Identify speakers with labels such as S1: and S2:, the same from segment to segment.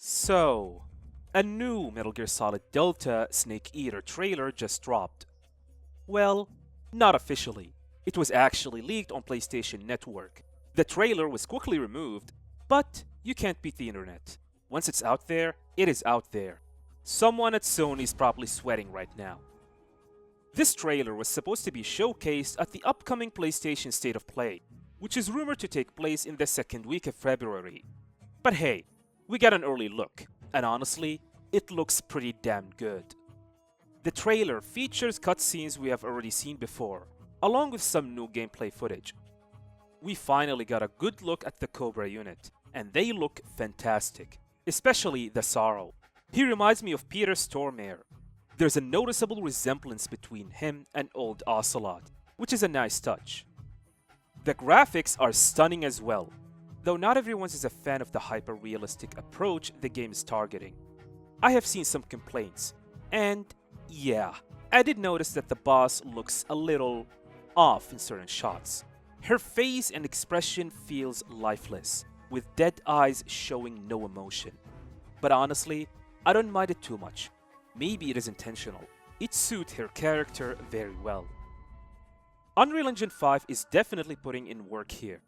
S1: So, a new Metal Gear Solid Delta Snake Eater trailer just dropped. Well, not officially. It was actually leaked on PlayStation Network. The trailer was quickly removed, but you can't beat the internet. Once it's out there, it is out there. Someone at Sony is probably sweating right now. This trailer was supposed to be showcased at the upcoming PlayStation State of Play, which is rumored to take place in the second week of February. But hey, we got an early look, and honestly, it looks pretty damn good. The trailer features cutscenes we have already seen before, along with some new gameplay footage. We finally got a good look at the Cobra Unit, and they look fantastic, especially the Sorrow. He reminds me of Peter Stormare. There's a noticeable resemblance between him and old Ocelot, which is a nice touch. The graphics are stunning as well, though not everyone is a fan of the hyper-realistic approach the game is targeting. I have seen some complaints, and yeah, I did notice that the boss looks a little off in certain shots. Her face and expression feels lifeless, with dead eyes showing no emotion. But honestly, I don't mind it too much. Maybe it is intentional. It suits her character very well. Unreal Engine 5 is definitely putting in work here,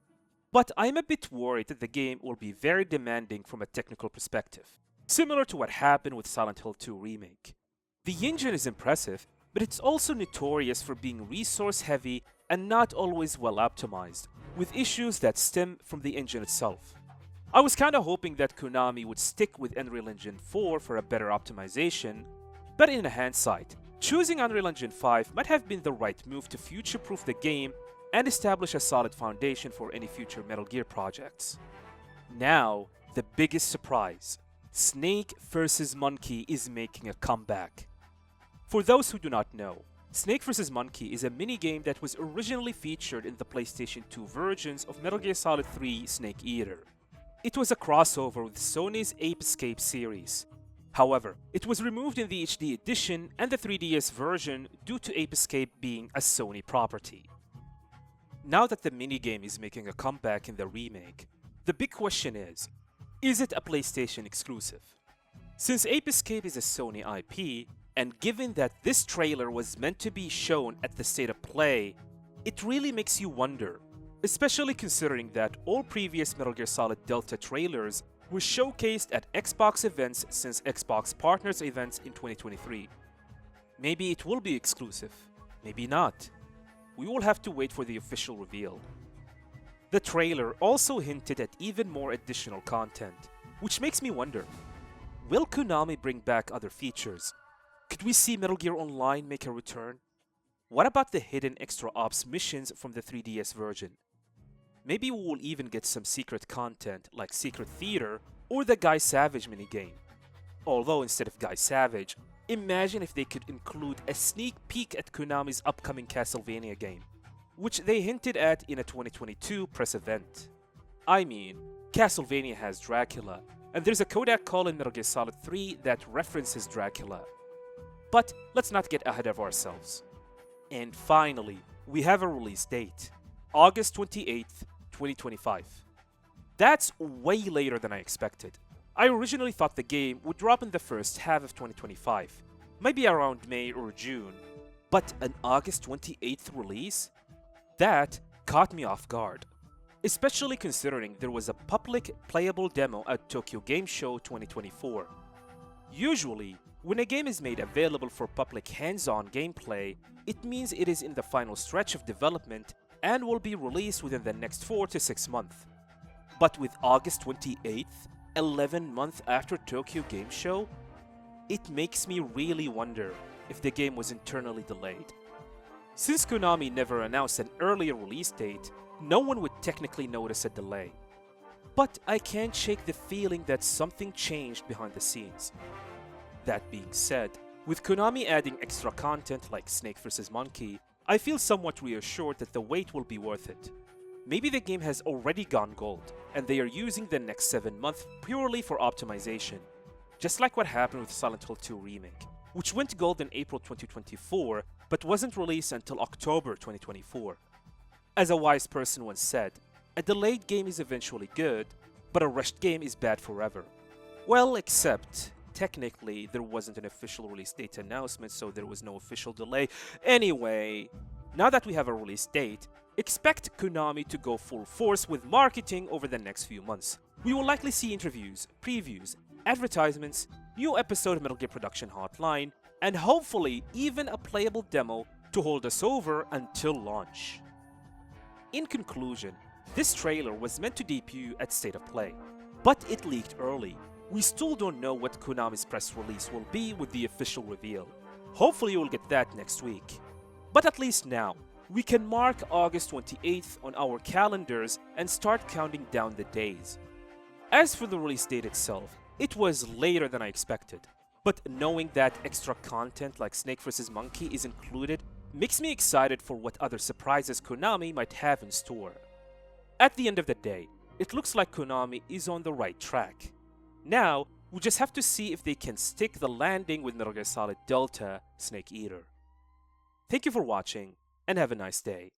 S1: but I'm a bit worried that the game will be very demanding from a technical perspective, similar to what happened with Silent Hill 2 Remake. The engine is impressive, but it's also notorious for being resource heavy and not always well optimized, with issues that stem from the engine itself. I was kinda hoping that Konami would stick with Unreal Engine 4 for a better optimization, but in hindsight, choosing Unreal Engine 5 might have been the right move to future-proof the game and establish a solid foundation for any future Metal Gear projects. Now, the biggest surprise. Snake vs. Monkey is making a comeback. For those who do not know, Snake vs. Monkey is a minigame that was originally featured in the PlayStation 2 versions of Metal Gear Solid 3 Snake Eater. It was a crossover with Sony's Ape Escape series. However, it was removed in the HD edition and the 3DS version due to Ape Escape being a Sony property. Now that the minigame is making a comeback in the remake, the big question is it a PlayStation exclusive? Since Ape Escape is a Sony IP, and given that this trailer was meant to be shown at the State of Play, it really makes you wonder, especially considering that all previous Metal Gear Solid Delta trailers were showcased at Xbox events since Xbox Partners events in 2023. Maybe it will be exclusive, maybe not. We will have to wait for the official reveal. The trailer also hinted at even more additional content, which makes me wonder, will Konami bring back other features? Could we see Metal Gear Online make a return? What about the hidden extra ops missions from the 3DS version? Maybe we will even get some secret content like Secret Theater or the Guy Savage minigame. Although instead of Guy Savage, imagine if they could include a sneak peek at Konami's upcoming Castlevania game, which they hinted at in a 2022 press event. I mean, Castlevania has Dracula, and there's a Kodak call in Metal Gear Solid 3 that references Dracula. But let's not get ahead of ourselves. And finally, we have a release date, August 28th, 2025. That's way later than I expected. I originally thought the game would drop in the first half of 2025, maybe around May or June, but an August 28th release? That caught me off guard, especially considering there was a public playable demo at Tokyo Game Show 2024. Usually, when a game is made available for public hands-on gameplay, it means it is in the final stretch of development and will be released within the next 4 to 6 months. But with August 28th, 11 months after Tokyo Game Show, it makes me really wonder if the game was internally delayed. Since Konami never announced an earlier release date, no one would technically notice a delay. But I can't shake the feeling that something changed behind the scenes. That being said, with Konami adding extra content like Snake vs. Monkey, I feel somewhat reassured that the wait will be worth it. Maybe the game has already gone gold, and they are using the next 7 months purely for optimization. Just like what happened with Silent Hill 2 Remake, which went gold in April 2024, but wasn't released until October 2024. As a wise person once said, a delayed game is eventually good, but a rushed game is bad forever. Well, except technically there wasn't an official release date announcement, so there was no official delay. Anyway, now that we have a release date, expect Konami to go full force with marketing over the next few months. We will likely see interviews, previews, advertisements, new episode of Metal Gear Production Hotline, and hopefully even a playable demo to hold us over until launch. In conclusion, this trailer was meant to debut at State of Play, but it leaked early. We still don't know what Konami's press release will be with the official reveal. Hopefully we'll get that next week. But at least now, we can mark August 28th on our calendars and start counting down the days. As for the release date itself, it was later than I expected. But knowing that extra content like Snake vs. Monkey is included makes me excited for what other surprises Konami might have in store. At the end of the day, it looks like Konami is on the right track. Now, we just have to see if they can stick the landing with Metal Gear Solid Delta Snake Eater. Thank you for watching, and have a nice day.